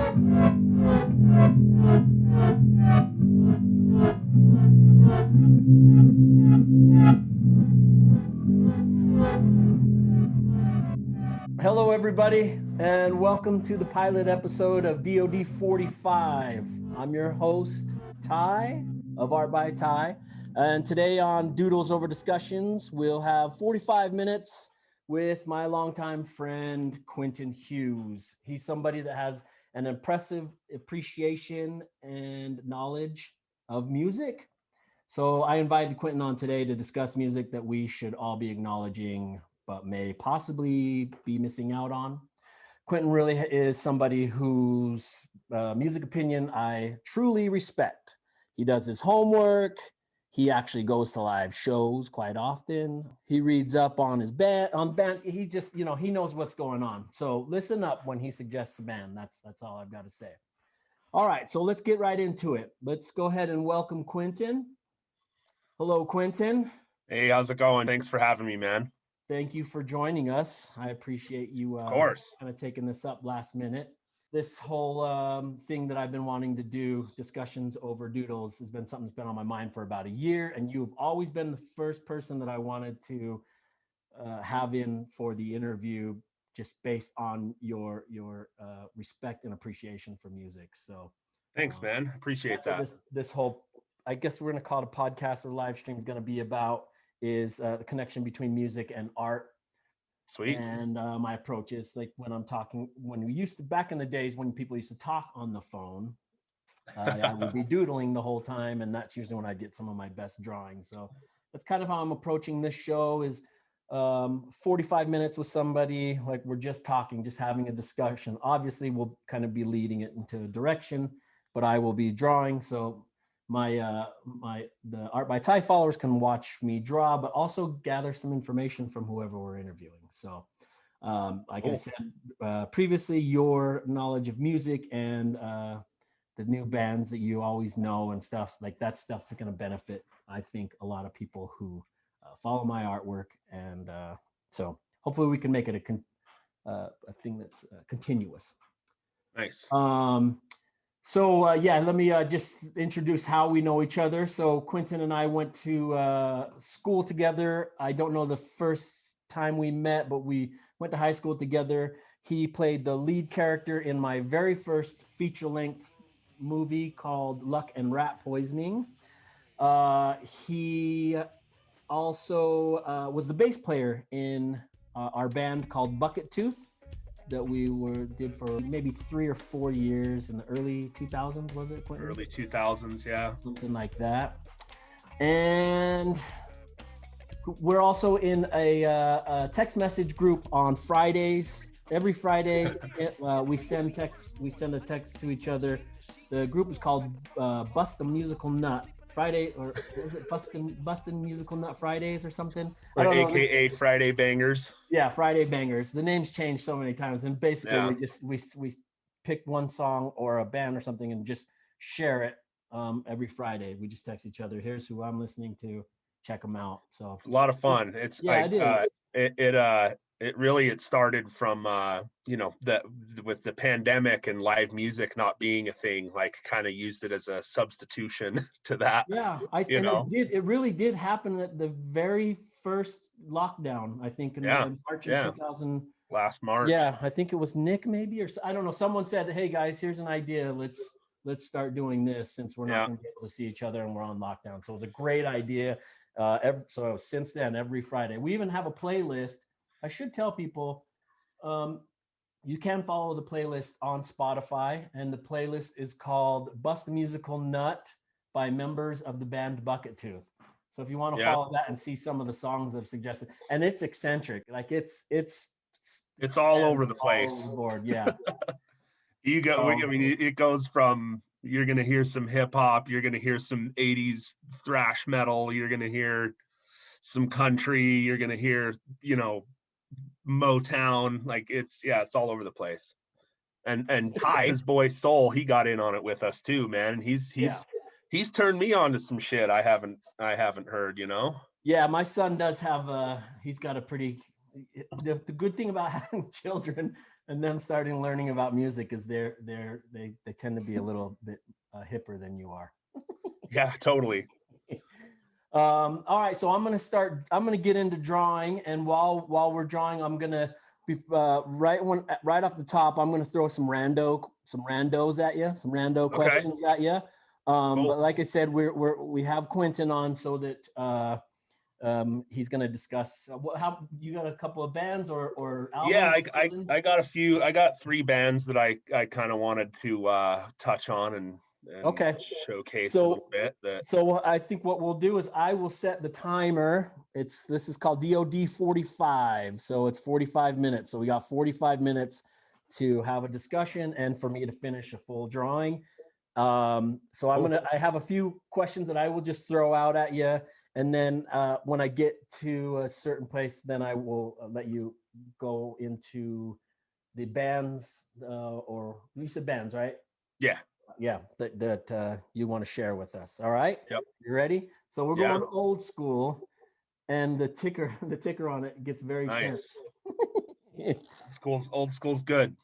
Hello, everybody, and welcome to the pilot episode of DoD 45. I'm your host, Ty, of Art by Ty, and today on Doodles Over Discussions, we'll have 45 minutes with my longtime friend, Quentin Hughes. He's somebody that has an impressive appreciation and knowledge of music. So I invited Quentin on today to discuss music that we should all be acknowledging, but may possibly be missing out on. Quentin really is somebody whose music opinion I truly respect. He does his homework. He actually goes to live shows quite often. He reads up on his bands. He just, he knows what's going on. So listen up when he suggests a band. That's all I've got to say. All right, so let's get right into it. Let's go ahead and welcome Quentin. Hello, Quentin. Hey, how's it going? Thanks for having me, man. Thank you for joining us. I appreciate you of course. kind of taking this up last minute. This whole thing that I've been wanting to do, discussions over doodles, has been something that's been on my mind for about a year. And you've always been the first person that I wanted to have in for the interview, just based on your respect and appreciation for music. So thanks, man. Appreciate that. This whole, I guess we're going to call it a podcast or live stream, is going to be about is the connection between music and art. Sweet. And my approach is like when we used to, back in the days when people used to talk on the phone, I would be doodling the whole time. And that's usually when I get some of my best drawings. So that's kind of how I'm approaching this show, is 45 minutes with somebody, like we're just talking, just having a discussion. Obviously we'll kind of be leading it into a direction, but I will be drawing. So the Art by Ty followers can watch me draw, but also gather some information from whoever we're interviewing. So like I said previously, your knowledge of music and the new bands that you always know and stuff like that, stuff is going to benefit, I think, a lot of people who follow my artwork. And so hopefully we can make it a thing that's continuous. Nice. So let me just introduce how we know each other. So Quentin and I went to school together. I don't know the first time we met, but we went to high school together. He played the lead character in my very first feature-length movie called Luck and Rat Poisoning. He also was the bass player in our band called Buckettooth, that we did for maybe 3 or 4 years in the early 2000s, was it, Quentin? Early 2000s, yeah. Something like that. And we're also in a text message group on Fridays. Every Friday, we send a text to each other. The group is called Bust the Musical Nut Friday, or is it Bustin' Musical Nut Fridays or something? Or AKA Friday Bangers. Yeah, Friday Bangers. The names changed so many times, and basically we pick one song or a band or something and just share it every Friday. We just text each other, here's who I'm listening to, check them out. So a lot of fun. It's it started from with the pandemic and live music not being a thing, like kind of used it as a substitution to that. Yeah, it really did happen at the very first lockdown, I think in March of 2000. Last March. Yeah, I think it was Nick maybe, or I don't know. Someone said, "Hey guys, here's an idea. Let's start doing this since we're not going to be able to see each other and we're on lockdown." So it was a great idea. So since then, every Friday, we even have a playlist. I should tell people, you can follow the playlist on Spotify, and the playlist is called Bust the Musical Nut by members of the band Buckettooth. So if you want to follow that and see some of the songs I've suggested, and it's eccentric, like it's all over the place. All over the board, yeah. It goes from, you're going to hear some hip hop, you're going to hear some 80s thrash metal, you're going to hear some country, you're going to hear, Motown, like it's all over the place. And Ty, his boy Soul, he got in on it with us too, man. And he's turned me on to some shit I haven't heard, Yeah, my son does have he's got a pretty the good thing about having children and them starting learning about music is they tend to be a little bit hipper than you are. Yeah, totally. All right, so I'm gonna get into drawing, and while we're drawing, I'm gonna be right off the top, I'm gonna throw some randos at you, some rando questions at you. Cool. But like I said, we have Quentin on so that he's gonna discuss how you got a couple of bands or albums. Yeah, I got a few. I got 3 bands that I kind of wanted to touch on and showcase a little bit. So I think what we'll do is I will set the timer. This is called DOD 45, so it's 45 minutes. So we got 45 minutes to have a discussion and for me to finish a full drawing. So I have a few questions that I will just throw out at you, and then when I get to a certain place, then I will let you go into the bands, or you said bands, right? Yeah, that you want to share with us. All right. Yep. You ready? So we're going old school, and the ticker on it gets very tense. Old school's good.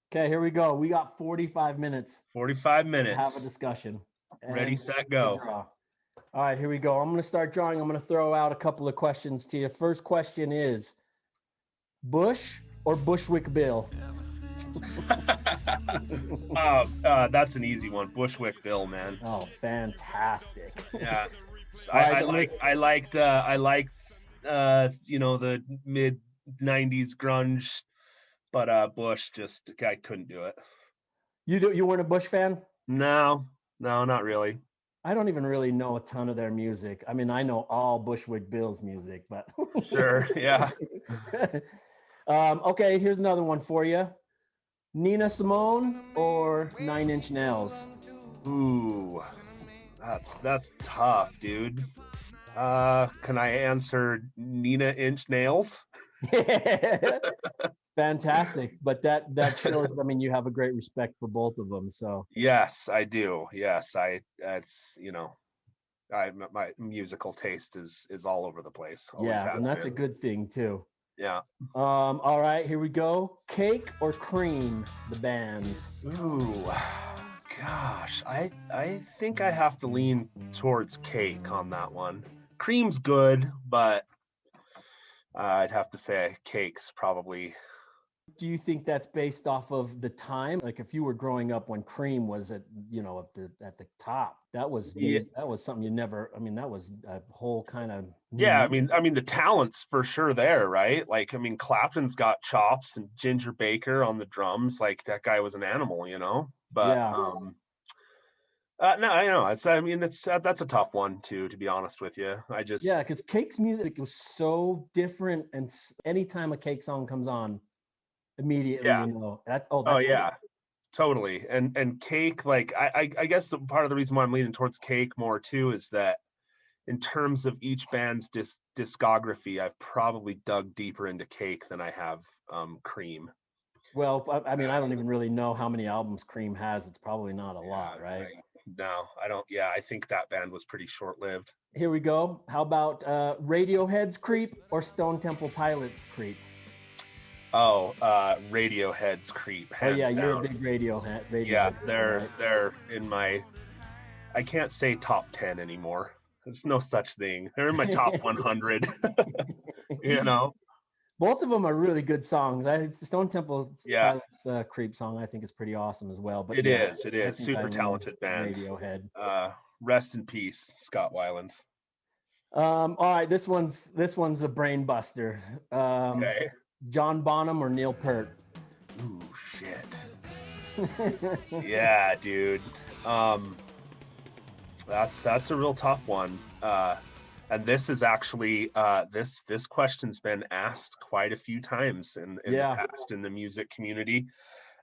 Okay, here we go. We got 45 minutes. 45 minutes. To have a discussion. Ready, set, go. All right, here we go. I'm going to start drawing. I'm going to throw out a couple of questions to you. First question is, Bush or Bushwick Bill? That's an easy one. Bushwick Bill, man. Oh, fantastic. Yeah. I liked you know, the mid 90s grunge, but Bush I couldn't do it. You weren't a Bush fan? No, not really. I don't even really know a ton of their music. I mean, I know all Bushwick Bill's music, but sure, yeah. Okay, here's another one for you. Nina Simone or 9 Inch Nails? Ooh, that's tough, dude. Can I answer Nina Inch Nails? Fantastic, but that shows. I mean, you have a great respect for both of them. So yes, I do. Yes, it's my musical taste is all over the place. Yeah, and that's a good thing too. Yeah. All right, here we go. Cake or Cream, the bands? Ooh, gosh, I think I have to lean towards Cake on that one. Cream's good, but I'd have to say Cake's probably. Do you think that's based off of the time? Like if you were growing up when Cream was at the top, that was something you never. I mean, that was a whole kind of. Yeah, I mean the talent's for sure there, right? Like, I mean, Clapton's got chops and Ginger Baker on the drums. Like that guy was an animal, you know. But yeah. No, I know. That's a tough one too, to be honest with you. Because Cake's music was so different, and anytime a Cake song comes on, immediately you know that's yeah, totally. And Cake, like I guess the part of the reason why I'm leaning towards Cake more too is that in terms of each band's discography, I've probably dug deeper into Cake than I have Cream. Well, I mean, I don't even really know how many albums Cream has. It's probably not a lot, right? No, I don't. Yeah, I think that band was pretty short-lived. Here we go. How about Radiohead's Creep or Stone Temple Pilots' Creep? Oh, Radiohead's Creep. Hands down. You're a big Radiohead. Yeah, they're in my. I can't say top 10 anymore. There's no such thing. They're in my top 100. You know. Both of them are really good songs. Stone Temple Pilots' Creep song I think is pretty awesome as well. But it is super talented band. Radiohead. Rest in peace, Scott Weiland. All right, this one's a brain buster. Okay. John Bonham or Neil Peart? Ooh, shit. Yeah, dude. That's a real tough one. And this is actually this question's been asked quite a few times in the past in the music community,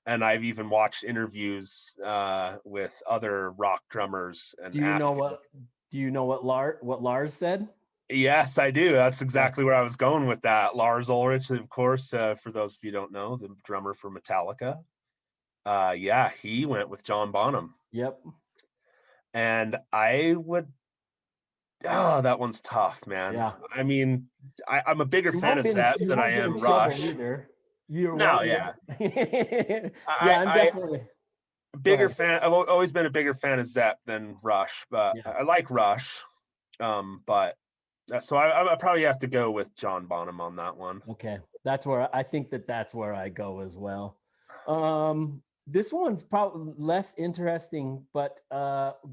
and I've even watched interviews with other rock drummers. And do you know what Lars said? Yes, I do. That's exactly where I was going with that. Lars Ulrich, of course, for those of you who don't know, the drummer for Metallica. He went with John Bonham. Yep. And I would Oh, that one's tough, man. Yeah. I mean, I'm a bigger fan of Zepp You than I won't get in am trouble Rush. either. You're No, what? yeah. Yeah, I'm I definitely bigger fan. I've always been a bigger fan of Zepp than Rush, but Yeah. I like Rush. But so I probably have to go with John Bonham on that one. Okay, that's where I think that's where I go as well. This one's probably less interesting, but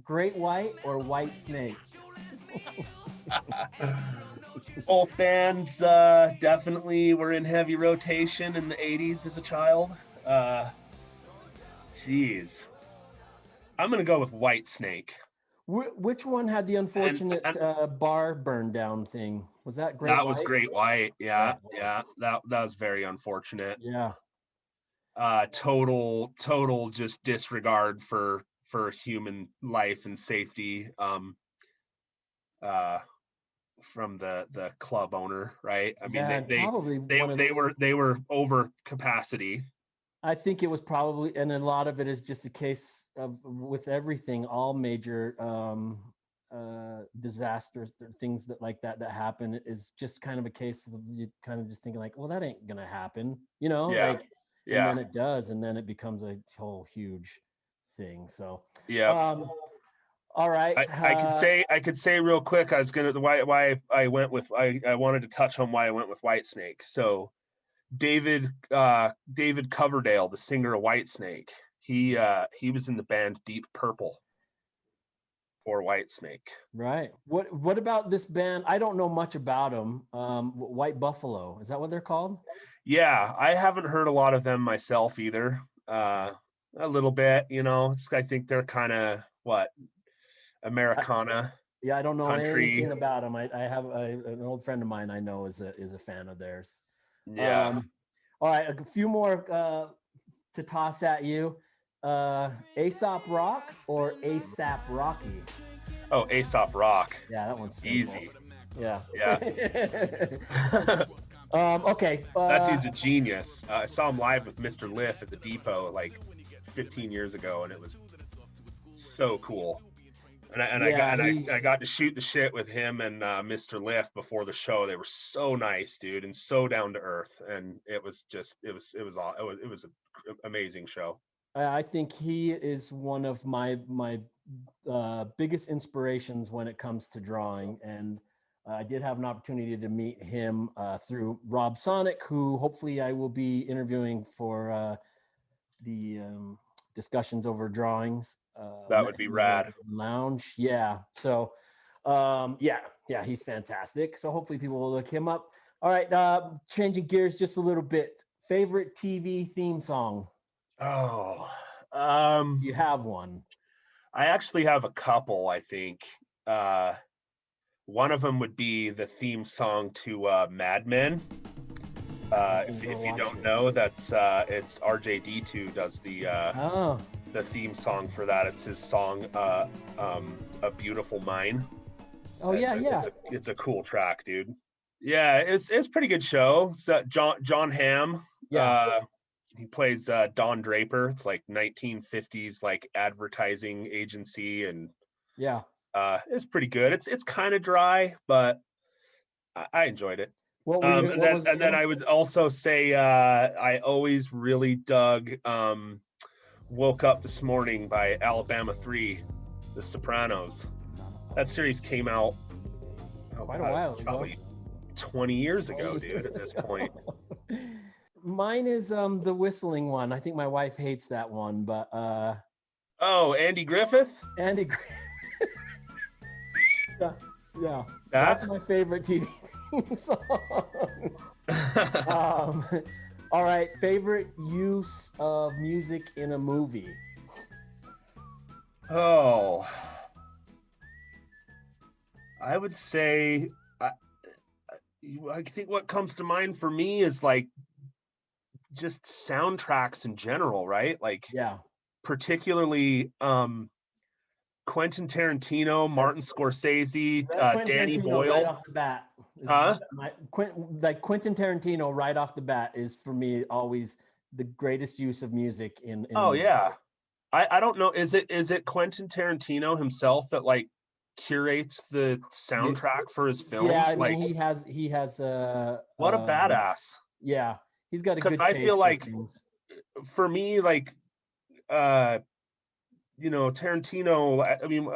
Great White or White Snake? Both bands definitely were in heavy rotation in the 80s as a child. Geez. I'm going to go with White Snake. Which one had the unfortunate bar burn down thing? Was that Great White? That was Great White. Yeah. That was very unfortunate. Yeah. Total just disregard for human life and safety. From the club owner, right? I mean, they were over capacity. I think it was probably, and a lot of it is just a case of with everything, all major disasters, things that happen is just kind of a case of you kind of just thinking like, well, that ain't gonna happen, and then it does, and then it becomes a whole huge thing. So all right. I could say real quick. I was gonna why I went with I wanted to touch on why I went with Whitesnake. So David Coverdale, the singer of Whitesnake, he was in the band Deep Purple or Whitesnake. Right. What about this band? I don't know much about them. White Buffalo, is that what they're called? Yeah, I haven't heard a lot of them myself either. A little bit, I think they're kind of Americana. I don't know country. Anything about them. I have an old friend of mine I know is a fan of theirs. Yeah. All right, a few more to toss at you. Aesop Rock or ASAP Rocky? Oh, Aesop Rock. Yeah, that one's simple. Easy. Yeah. Yeah. Okay. That dude's a genius. I saw him live with Mr. Liff at the Depot like 15 years ago, and it was so cool. And I got to shoot the shit with him and Mr. Liff before the show. They were so nice, dude, and so down to earth. And it was an amazing show. I think he is one of my biggest inspirations when it comes to drawing. And I did have an opportunity to meet him through Rob Sonic, who hopefully I will be interviewing for the discussions over drawings. That would be rad. Lounge. Yeah. So he's fantastic. So hopefully people will look him up. All right. Changing gears just a little bit. Favorite TV theme song? Oh, you have one? I actually have a couple, I think. One of them would be the theme song to Mad Men. If you don't know, that's it's RJD2 does the theme song for that. It's his song A Beautiful Mind. Oh, it's a cool track, dude. Yeah, it's pretty good show. It's John Hamm. He plays Don Draper. It's like 1950s like advertising agency, and it's pretty good. It's kind of dry, but I enjoyed it. Then I would also say I always really dug Woke Up This Morning by Alabama 3, The Sopranos. That series came out quite a while ago. Probably 20 years ago, dude, at this point. Mine is the whistling one. I think my wife hates that one, but Andy Griffith? Andy Griffith. Yeah. That's my favorite TV song. All right, favorite use of music in a movie? Oh, I would say I think what comes to mind for me is like just soundtracks in general, right? Like, particularly Quentin Tarantino, Martin Scorsese, Danny Boyle. Right off the bat. Quentin Tarantino right off the bat is for me always the greatest use of music in yeah. I don't know. Is it Quentin Tarantino himself that like curates the soundtrack for his films. Yeah, I like mean, he has what a badass. Yeah, he's got a Because good I taste feel for like things. for me, like you know, Tarantino, I mean,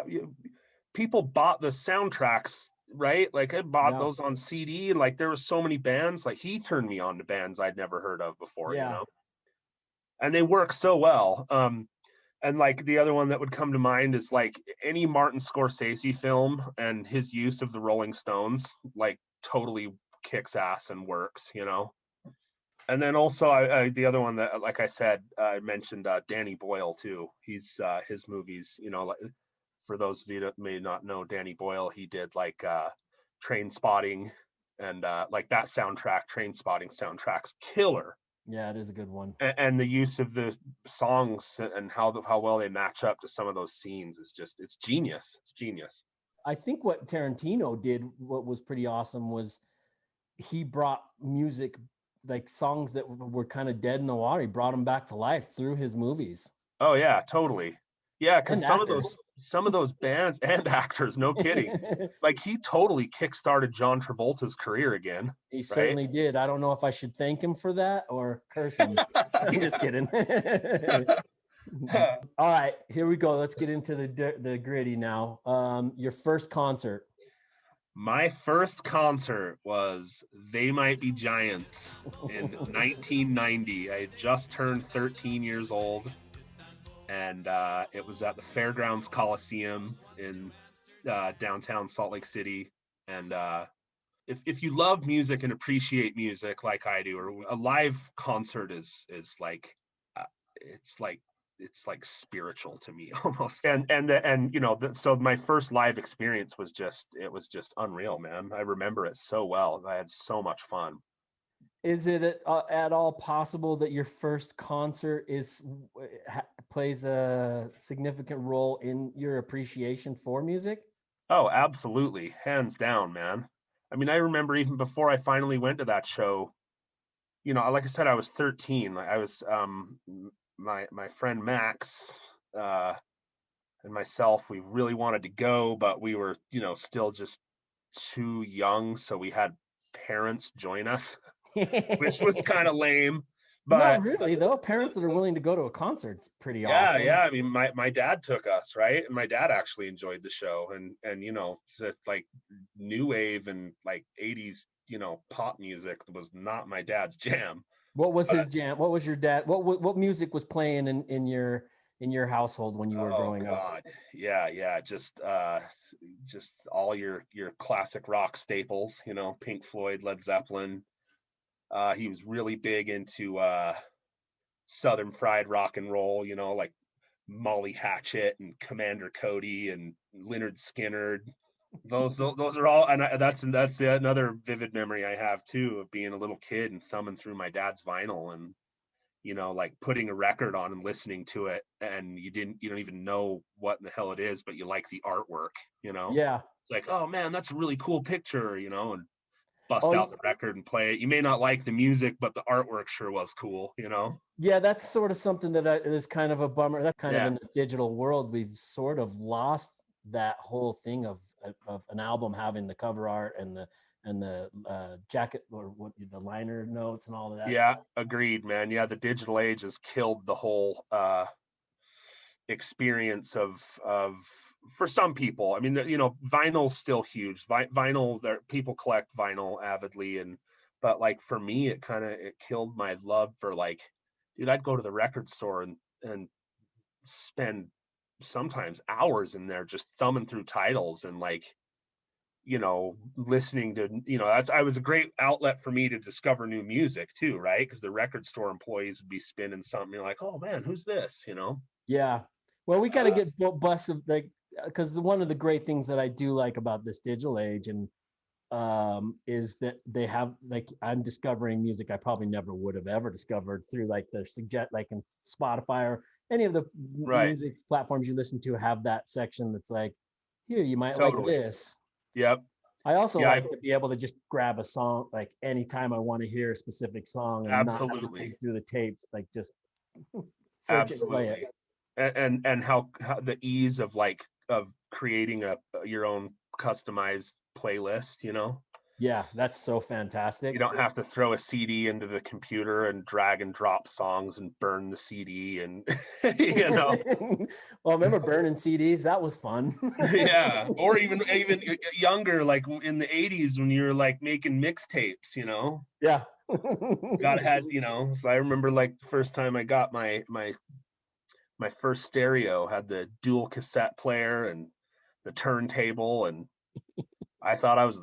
people bought the soundtracks, right? Like I bought those on CD, and like there were so many bands. Like he turned me on to bands I'd never heard of before, you know, and they work so well. And like the other one that would come to mind is like any Martin Scorsese film, and his use of the Rolling Stones like totally kicks ass and works, you know. And then also the other one that, like I said, I mentioned Danny Boyle too. He's his movies, you know, like, for those of you that may not know Danny Boyle, he did like Train Spotting, and like that soundtrack, Train Spotting soundtrack's killer. Yeah, it is a good one. And the use of the songs and how well they match up to some of those scenes is just, it's genius. It's genius. I think what Tarantino did, what was pretty awesome, was he brought music, like songs that were kind of dead in the water. He brought them back to life through his movies. Oh yeah, totally. Yeah, because some of those bands and actors, no kidding. Like he totally kickstarted John Travolta's career again. He certainly did. I don't know if I should thank him for that or curse him. I'm just kidding. All right, here we go. Let's get into the gritty now. Your first concert. My first concert was They Might Be Giants in 1990. I had just turned 13 years old, and it was at the Fairgrounds Coliseum in downtown Salt Lake City. And if you love music and appreciate music like I do, or a live concert is like it's like spiritual to me almost. And you know, so my first live experience was just unreal, man. I remember it so well. I had so much fun. Is it at all possible that your first concert plays a significant role in your appreciation for music? Oh, absolutely. Hands down, man. I mean, I remember even before I finally went to that show, you know, like I said, I was 13. I was my friend Max and myself, we really wanted to go, but we were, you know, still just too young, so we had parents join us, which was kind of lame. But not really, though. Parents that are willing to go to a concert's pretty awesome. Yeah. I mean, my dad took us, right? And my dad actually enjoyed the show, and you know, like new wave and like 80s, you know, pop music was not my dad's jam. What was his jam? What was your dad? What music was playing in your household when you were growing up? Yeah, just all your classic rock staples, you know, Pink Floyd, Led Zeppelin. He was really big into Southern fried rock and roll, you know, like Molly Hatchet and Commander Cody and Lynyrd Skynyrd. Those are all, and that's another vivid memory I have too, of being a little kid and thumbing through my dad's vinyl, and you know, like putting a record on and listening to it, and you don't even know what in the hell it is, but you like the artwork, you know. Yeah, it's like, oh man, that's a really cool picture, you know, and bust out the record and play it. You may not like the music, but the artwork sure was cool, you know. Yeah, that's sort of something that is kind of a bummer. That's kind of in the digital world, we've sort of lost that whole thing of an album having the cover art and the jacket, or what, the liner notes and all of that. Yeah, stuff. Agreed, man. Yeah, the digital age has killed the whole experience of for some people. I mean, you know, vinyl's still huge. Vinyl, people collect vinyl avidly, but like for me, it killed my love for, like, dude, I'd go to the record store and spend sometimes hours in there just thumbing through titles and, like, you know, listening to, you know, I was a great outlet for me to discover new music too, right? Because the record store employees would be spinning something, you're like, oh man, who's this, you know? Yeah, well, we got to get busted, like, because one of the great things that I do like about this digital age and is that they have, like, I'm discovering music I probably never would have ever discovered through, like, the like in Spotify or any of the music platforms you listen to have that section that's like, here, you might like this. Yep. I also like to be able to just grab a song, like anytime I want to hear a specific song, and not have to dig through the tapes, like just search it and play it. And how the ease of, like, of creating your own customized playlist, Yeah, that's so fantastic. You don't have to throw a CD into the computer and drag and drop songs and burn the CD and Well, I remember burning CDs. That was fun. Yeah, or even younger, like in the 80s when you're like making mixtapes, Yeah. Got had, so I remember like the first time I got my first stereo, had the dual cassette player and the turntable, and I thought I was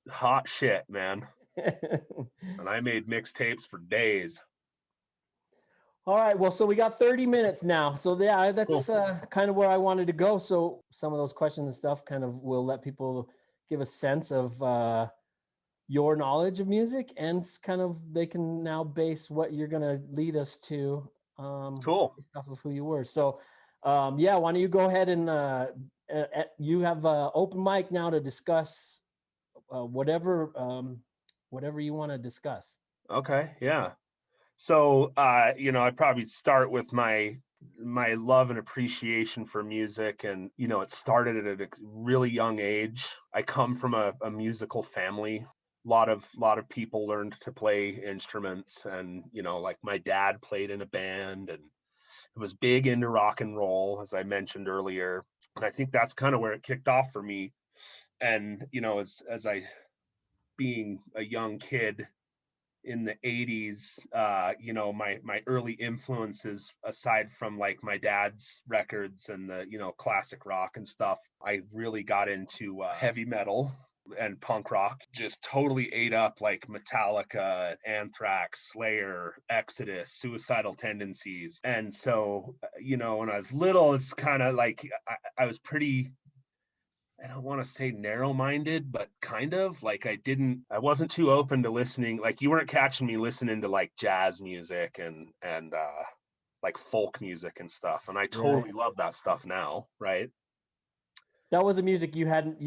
hot shit, man. And I made mixtapes for days. All right, well, so we got 30 minutes now. So yeah, that's Cool. kind of where I wanted to go. So some of those questions and stuff kind of will let people give a sense of your knowledge of music, and kind of they can now base what you're going to lead us to Cool. off of who you were. So yeah, why don't you go ahead and you have open mic now to discuss whatever you want to discuss. Okay, yeah. So I'd probably start with my love and appreciation for music, and it started at a really young age. I come from a musical family. A lot of people learned to play instruments, and like my dad played in a band and was big into rock and roll, as I mentioned earlier. And I think that's kind of where it kicked off for me. And as I, being a young kid in the 80s, my early influences, aside from like my dad's records and the classic rock and stuff, I really got into heavy metal and punk rock. Just totally ate up like Metallica, Anthrax, Slayer, Exodus, Suicidal Tendencies. And so when I was little, it's kind of like I was pretty, I don't want to say narrow-minded, but kind of like I wasn't too open to listening. Like you weren't catching me listening to like jazz music and like folk music and stuff. And I totally love that stuff now. Right. That was the music you heard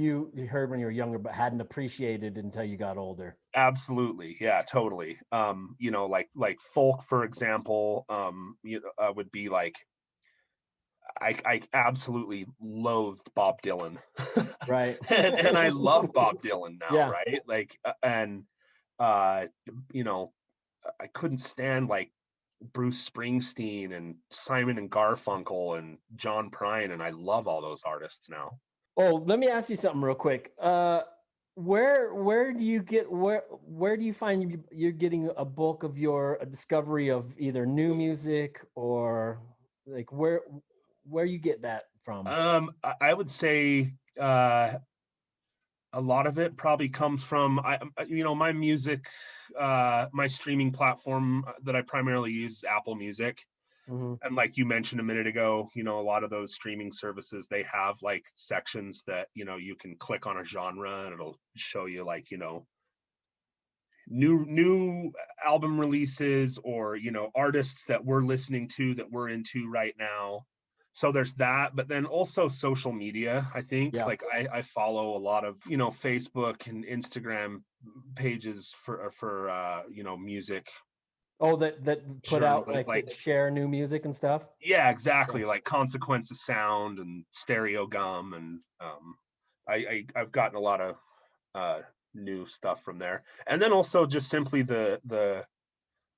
when you were younger, but hadn't appreciated until you got older. Absolutely. Yeah, totally. Like folk, for example, would be like, I absolutely loathed Bob Dylan. Right. and I love Bob Dylan now, Yeah. right? Like, I couldn't stand like Bruce Springsteen and Simon and Garfunkel and John Prine, and I love all those artists now. Oh, let me ask you something real quick. Where do you find you're getting a bulk of your discovery of either new music, or like where you get that from? I would say a lot of it probably comes from my music, my streaming platform that I primarily use is Apple Music. Mm-hmm. And like you mentioned a minute ago, a lot of those streaming services, they have like sections that you can click on a genre and it'll show you like new album releases, or artists that we're listening to that we're into right now. So there's that, but then also social media. I think like I follow a lot of Facebook and Instagram pages for music. Oh, that put out like that share new music and stuff. Yeah, exactly. Like Consequence of Sound and Stereo Gum, and I've gotten a lot of new stuff from there. And then also just simply the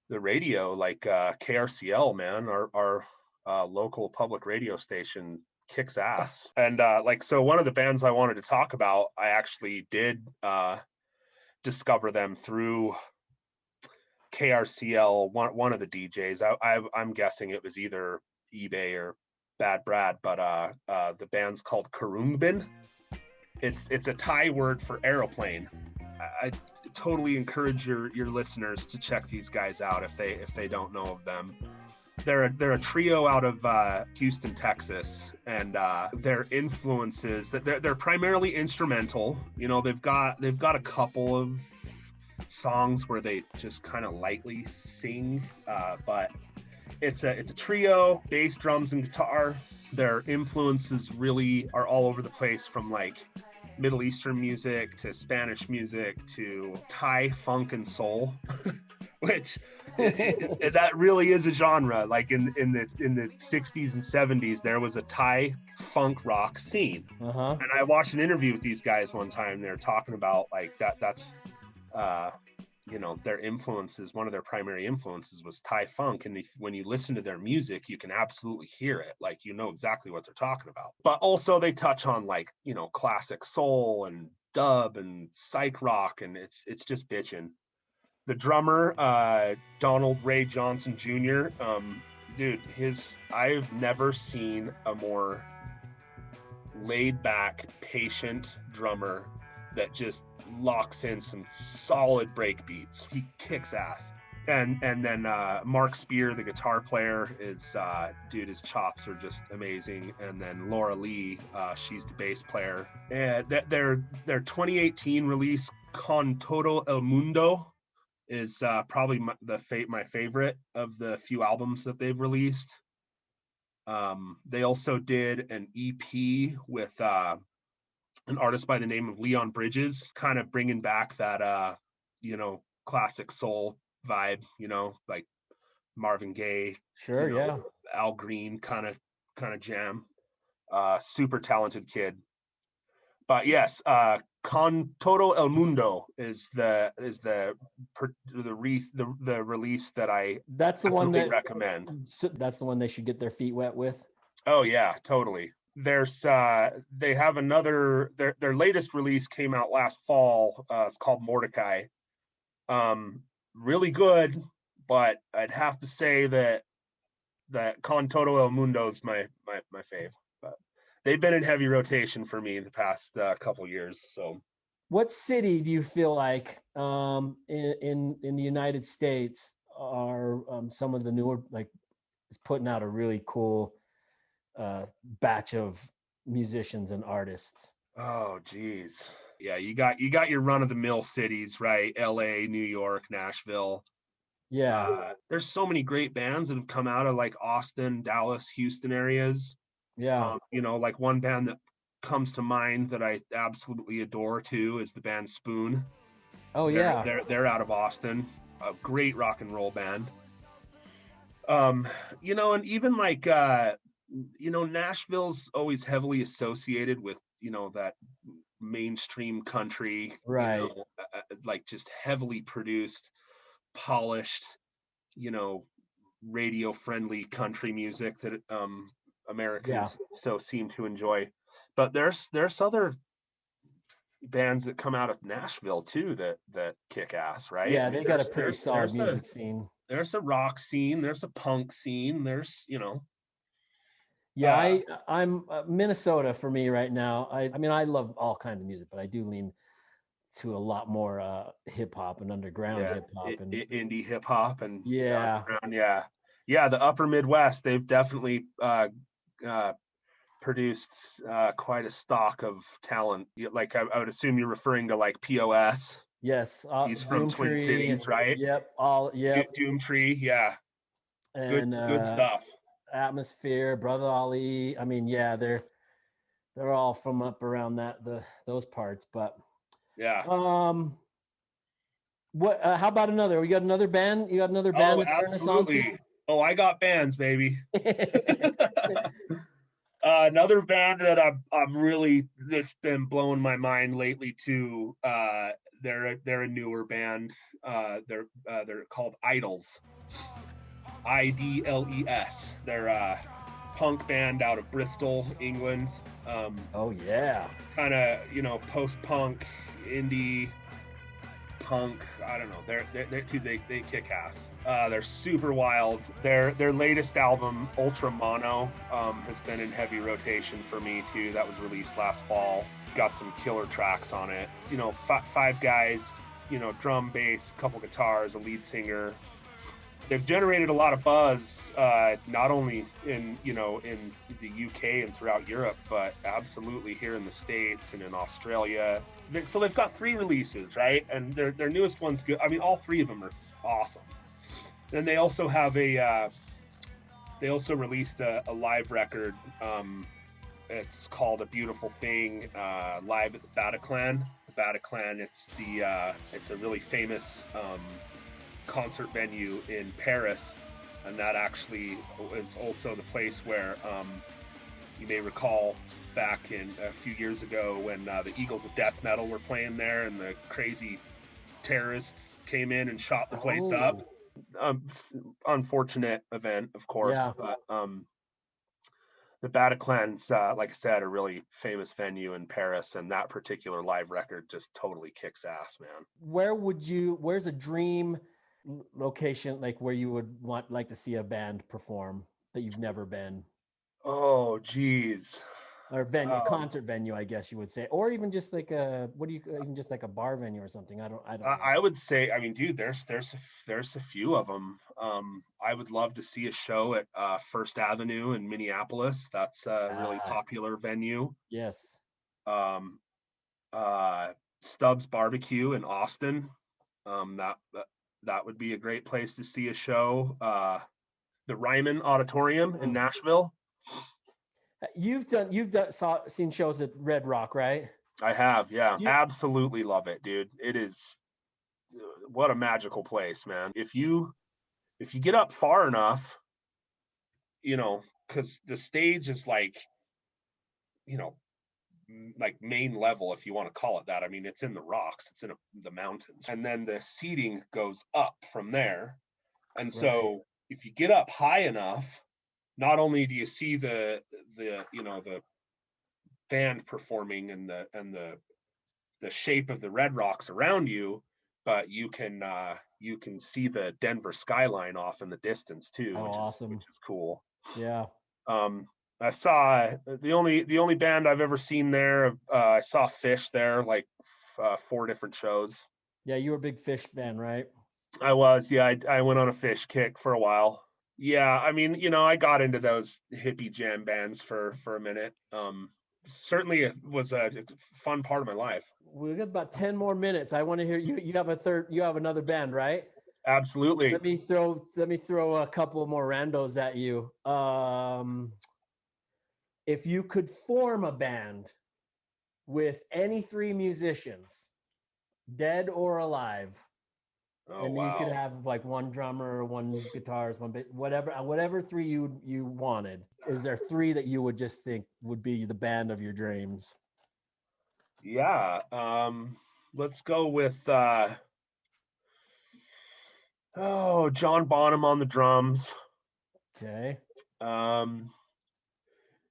radio, like KRCL, man, our local public radio station kicks ass. And so one of the bands I wanted to talk about, I actually did discover them through KRCL, one of the DJs. I'm guessing it was either eBay or Bad Brad, but the band's called Khruangbin. It's a Thai word for aeroplane. I totally encourage your listeners to check these guys out if they don't know of them. They're a trio out of Houston, Texas, and their influences, they're primarily instrumental. They've got a couple of songs where they just kind of lightly sing, but it's a trio, bass, drums, and guitar. Their influences really are all over the place, from like Middle Eastern music to Spanish music to Thai funk and soul, which That really is a genre. Like in the 60s and 70s, there was a Thai funk rock scene. And I watched an interview with these guys one time. They're talking about like that's you know, their influences, one of their primary influences was Thai funk. And when you listen to their music, you can absolutely hear it. Like, you know exactly what they're talking about. But also they touch on like, you know, classic soul and dub and psych rock, and it's just bitchin'. The drummer, Donald Ray Johnson Jr., dude, I've never seen a more laid back, patient drummer that just locks in some solid break beats. He kicks ass. And then Mark Spear, the guitar player, is dude, his chops are just amazing. And then Laura Lee, she's the bass player. And their 2018 release, Con Todo El Mundo, is probably my favorite of the few albums that they've released. They also did an EP with an artist by the name of Leon Bridges, kind of bringing back that you know, classic soul vibe, you know, like Marvin Gaye, sure, you know, Al Green kind of jam. Super talented kid. But yes, Con Todo El Mundo is the release that I that's the one that recommend. That's the one they should get their feet wet with. Oh yeah, totally. There's they have another, their latest release came out last fall. It's called Mordecai. Really good, but I'd have to say that Con Todo El Mundo is my fave. But they've been in heavy rotation for me in the past couple years. So, what city do you feel like in the United States are some of the newer, like, is putting out a really cool batch of musicians and artists? Oh geez, yeah, you got your run of the mill cities, right? LA, New York, Nashville. Yeah, there's so many great bands that have come out of like Austin, Dallas, Houston areas. Yeah, you know, like one band that comes to mind that I absolutely adore too is the band Spoon. Oh yeah, they're out of Austin, a great rock and roll band. You know, and even like you know, Nashville's always heavily associated with, you know, that mainstream country, right. You know, like just heavily produced, polished, you know, radio friendly country music that Americans so seem to enjoy. But there's other bands that come out of Nashville too that kick ass, right? Yeah, they got a pretty solid music scene. There's a rock scene, there's a punk scene, there's, you know. Yeah, I'm Minnesota for me right now. I mean, I love all kinds of music, but I do lean to a lot more hip hop and underground hip hop and indie hip hop and yeah. The upper Midwest, they've definitely produced quite a stock of talent. Like I would assume you're referring to like POS. Yes, he's from Twin Cities, right? Yep, Doomtree, yeah. And good stuff. Atmosphere, Brother Ali. I mean, yeah, they're all from up around those parts. But yeah. What? How about another? We got another band. You got another band to turn us on to? Oh, I got bands, baby. Another band that I'm really, that's been blowing my mind lately too. They're a newer band. They're called Idols. IDLES. They're a punk band out of Bristol, England. Oh yeah. Kind of, you know, post-punk, indie punk. I don't know. They kick ass. They're super wild. Their latest album, Ultra Mono, has been in heavy rotation for me too. That was released last fall. Got some killer tracks on it. You know, five guys. You know, drum, bass, couple guitars, a lead singer. They've generated a lot of buzz, not only in the UK and throughout Europe, but absolutely here in the States and in Australia. So they've got 3 releases, right? And their newest one's good. I mean, all 3 of them are awesome. Then they also have they also released a live record. It's called A Beautiful Thing, live at the Bataclan. The Bataclan, it's a really famous concert venue in Paris, and that actually is also the place where you may recall back in a few years ago when the Eagles of Death Metal were playing there, and the crazy terrorists came in and shot the place up. Unfortunate event, of course, but the Bataclan's, like I said, a really famous venue in Paris, and that particular live record just totally kicks ass, man. Where's a dream location, like where you would like to see a band perform that you've never been? Oh, geez. Or concert venue, I guess you would say, or even just like even just like a bar venue or something. I don't know. I would say, I mean, dude, there's a few of them. I would love to see a show at First Avenue in Minneapolis. That's a really popular venue. Yes. Stubbs Barbecue in Austin. That would be a great place to see a show. The Ryman Auditorium in Nashville. You've seen shows at Red Rock, right? I have, yeah. Absolutely love it, dude. It is what a magical place, man. If you get up far enough, you know, because the stage is like, you know, like main level, if you want to call it that. I mean, it's in the rocks, it's in the mountains, and then the seating goes up from there. And so if you get up high enough, not only do you see the band performing and the shape of the red rocks around you, but you can see the Denver skyline off in the distance too, which is cool. Yeah. I saw the only band I've ever seen there. I saw Fish there, like 4 different shows. Yeah, you were a big Fish fan, right? I was. Yeah, I went on a Fish kick for a while. Yeah, I mean, you know, I got into those hippie jam bands for a minute. Certainly it was a fun part of my life. We've got about 10 more minutes. I want to hear you. You have another band, right? Absolutely. Let me throw a couple more randos at you. If you could form a band with any 3 musicians, dead or alive, and you could have like 1 drummer, 1 guitarist, 1 bit, whatever 3 you wanted. Is there 3 that you would just think would be the band of your dreams? Yeah. Let's go with John Bonham on the drums. Okay.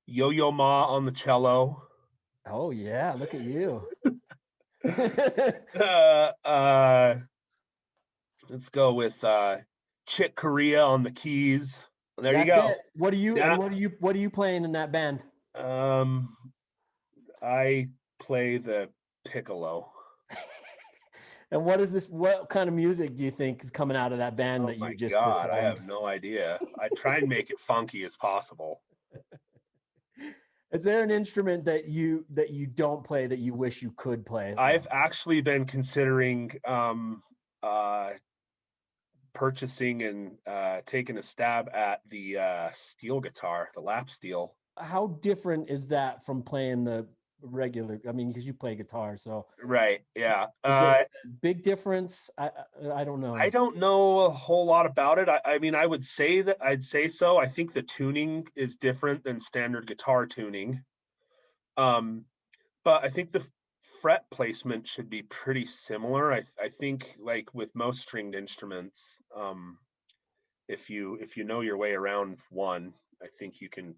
Yo-Yo Ma on the cello. Oh yeah, look at you. Let's go with Chick Corea on the keys. There you go. It. What are you playing in that band? I play the piccolo. And what kind of music do you think is coming out of that band that you just performed? I have no idea. I try and make it funky as possible. Is there an instrument that you don't play that you wish you could play? I've actually been considering purchasing and taking a stab at the steel guitar, the lap steel. How different is that from playing the regular? I mean, because you play guitar, so right, yeah. Is there a big difference? I don't know. I don't know a whole lot about it. I mean, I'd say so. I think the tuning is different than standard guitar tuning. But I think the fret placement should be pretty similar. I think like with most stringed instruments, if you know your way around one, I think you can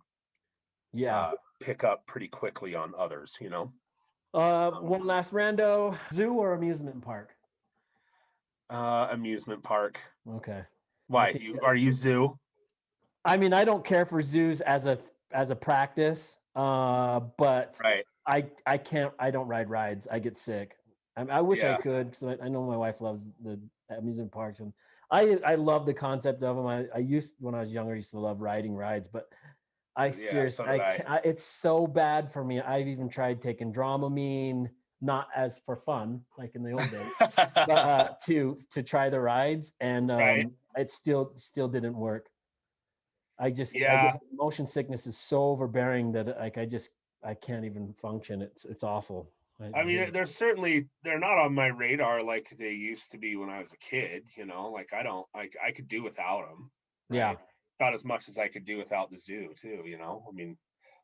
pick up pretty quickly on others, you know. One last rando, zoo or amusement park? Amusement park. Okay. Why? Are you zoo? I mean, I don't care for zoos as a practice, but right. I don't ride rides. I get sick. I wish I could, because I know my wife loves the amusement parks, and I love the concept of them. When I was younger, I used to love riding rides, but seriously, it's so bad for me. I've even tried taking Dramamine, not as for fun, like in the old days, but to try the rides, and it still didn't work. I get motion sickness is so overbearing that like I can't even function. It's awful. I mean, they're not on my radar like they used to be when I was a kid, you know, like I could do without them. Right? Yeah. About as much as I could do without the zoo too, you know. I mean,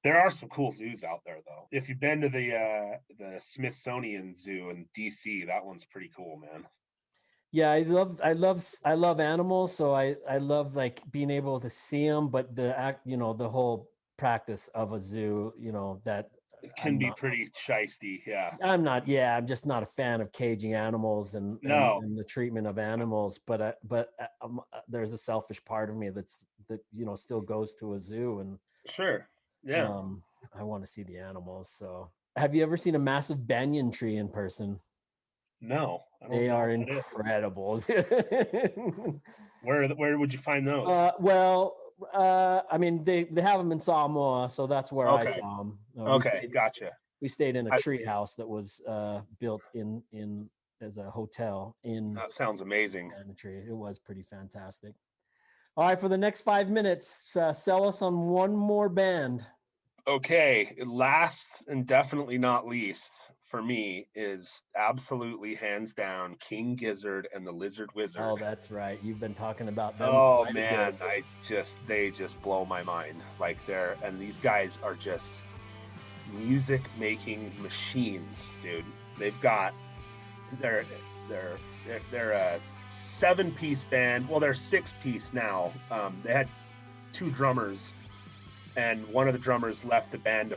there are some cool zoos out there though. If you've been to the Smithsonian Zoo in DC, that one's pretty cool, man. Yeah, I love animals, so I love like being able to see them, but the whole practice of a zoo, that It can be pretty shisty, yeah. I'm just not a fan of caging animals and No. the treatment of animals, but there's a selfish part of me that still goes to a zoo, and sure, yeah. I want to see the animals. So, have you ever seen a massive banyan tree in person? No, they are incredible. Where would you find those? I mean, they have them in Samoa, so that's where I saw them. Gotcha. We stayed in a tree house that was built in as a hotel in. That sounds amazing. It was pretty fantastic. All right, for the next 5 minutes, sell us on one more band. Okay, last and definitely not least for me is absolutely hands down King Gizzard and the Lizard Wizard. Oh, that's right. You've been talking about them. Oh man, they just blow my mind. Like these guys are just music making machines, dude. They've got they're a 7-piece band. Well, they're 6-piece now. They had 2 drummers, and one of the drummers left the band to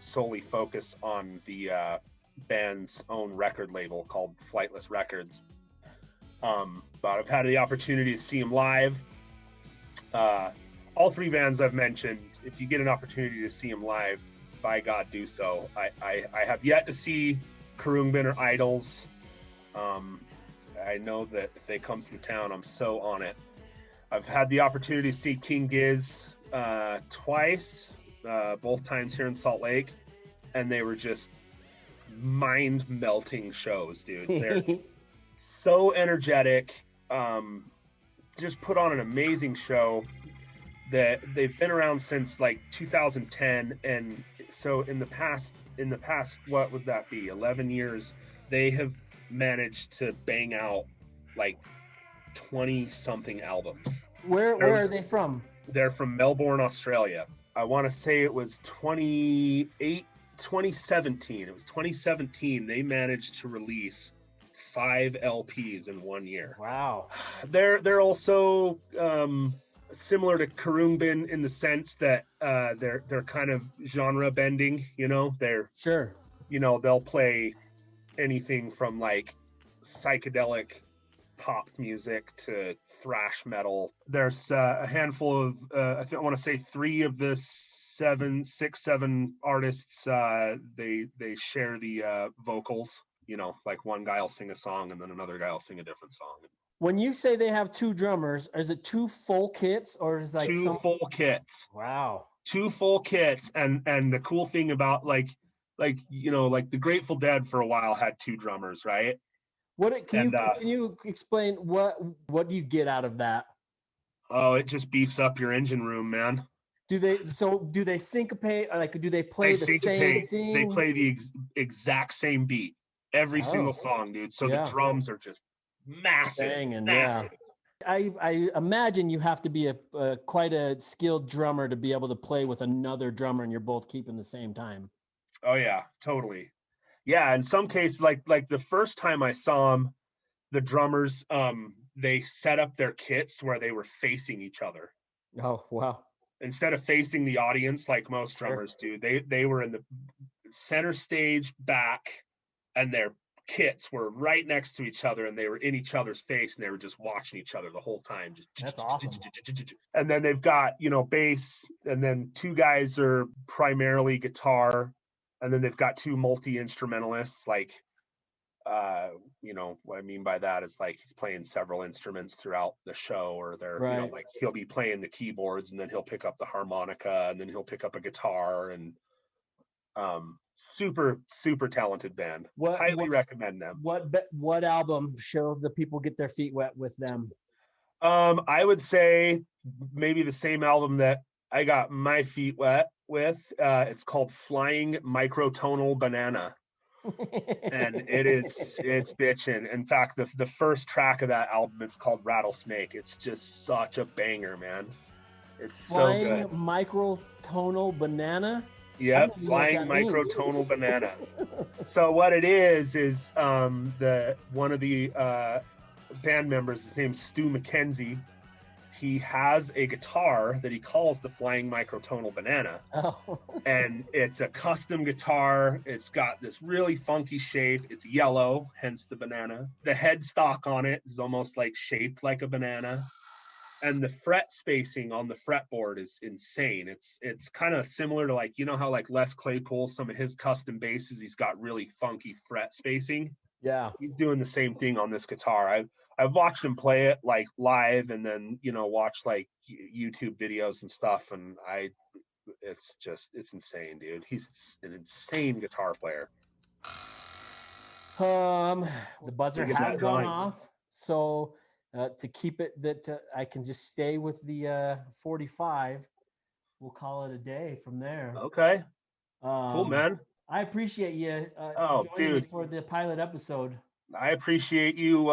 solely focus on the band's own record label called Flightless Records. But I've had the opportunity to see them live. All 3 bands I've mentioned, if you get an opportunity to see them live, by God, do so. I have yet to see Khruangbin or Idols. I know that if they come through town, I'm so on it. I've had the opportunity to see King Giz twice, both times here in Salt Lake, and they were just mind-melting shows, dude. They're so energetic, just put on an amazing show. That they've been around since like 2010, and so in the past, what would that be, 11 years, they have managed to bang out like 20 something albums. Where are they from? They're from Melbourne, Australia. I want to say it was 2017. It was 2017 they managed to release 5 LPs in 1 year. Wow. They're also similar to Khruangbin in the sense that they're kind of genre bending, you know. They're sure, you know, they'll play anything from like psychedelic pop music to thrash metal. There's a handful of I want to say 3 of the 7 artists they share the vocals, you know, like one guy will sing a song and then another guy will sing a different song. When you say they have 2 drummers, is it 2 full kits or is it like 2 full kits? Wow. 2 full kits, and the cool thing about like you know, like the Grateful Dead for a while had 2 drummers, right? Can you explain what do you get out of that? Oh, it just beefs up your engine room, man. Do they syncopate? Or like, do they play the same thing? They play the exact same beat every single song, dude. So the drums are just massive. Banging, massive. Yeah. I imagine you have to be quite a skilled drummer to be able to play with another drummer and you're both keeping the same time. Oh yeah, totally. Yeah, in some cases, like the first time I saw them, the drummers, they set up their kits where they were facing each other. Oh, wow. Instead of facing the audience like most drummers do, they were in the center stage back, and their kits were right next to each other, and they were in each other's face, and they were just watching each other the whole time. That's awesome. And then they've got, you know, bass, and then 2 guys are primarily guitar, and then they've got 2 multi-instrumentalists. Like, you know, what I mean by that is like he's playing several instruments throughout the show, or they're, you know, like he'll be playing the keyboards, and then he'll pick up the harmonica, and then he'll pick up a guitar, and super talented band. Highly recommend them. What album show the people get their feet wet with them? I would say maybe the same album that I got my feet wet with. It's called Flying Microtonal Banana. And it's bitchin'. In fact, the first track of that album, it's called Rattlesnake. It's just such a banger, man. It's Flying so good. microtonal banana. Yep, flying microtonal banana. So what it is the one of the band members, his name's Stu McKenzie. He has a guitar that he calls the Flying Microtonal Banana. Oh. And it's a custom guitar. It's got this really funky shape. It's yellow, hence the banana. The headstock on it is almost like shaped like a banana. And the fret spacing on the fretboard is insane. It's kind of similar to, like, you know how like Les Claypool, some of his custom basses, he's got really funky fret spacing. Yeah. He's doing the same thing on this guitar. I've watched him play it like live, and then, you know, watch like YouTube videos and stuff. And it's insane, dude. He's an insane guitar player. The buzzer has gone off. So to keep it that I can just stay with the 45, we'll call it a day from there. Okay. Cool, man. I appreciate you joining me for the pilot episode. I appreciate you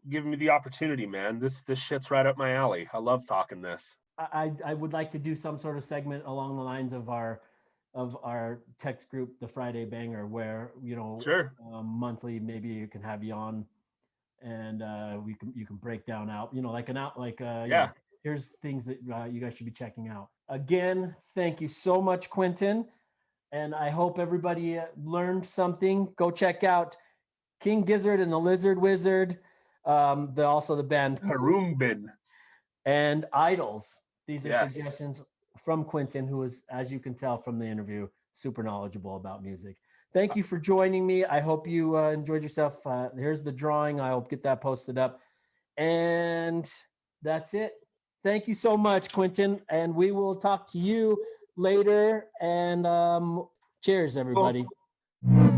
giving me the opportunity, man. This shit's right up my alley. I love talking this. I would like to do some sort of segment along the lines of our text group, the Friday Banger, where, you know, sure, monthly maybe you can have you on, and you can break down out, you know, like yeah. You know, here's things that you guys should be checking out. Again, thank you so much, Quentin, and I hope everybody learned something. Go check out King Gizzard and the Lizard Wizard, also the band Khruangbin, and Idols. These are suggestions from Quentin, who is, as you can tell from the interview, super knowledgeable about music. Thank you for joining me. I hope you enjoyed yourself. Here's the drawing. I'll get that posted up. And that's it. Thank you so much, Quentin. And we will talk to you later. And cheers, everybody. Cool.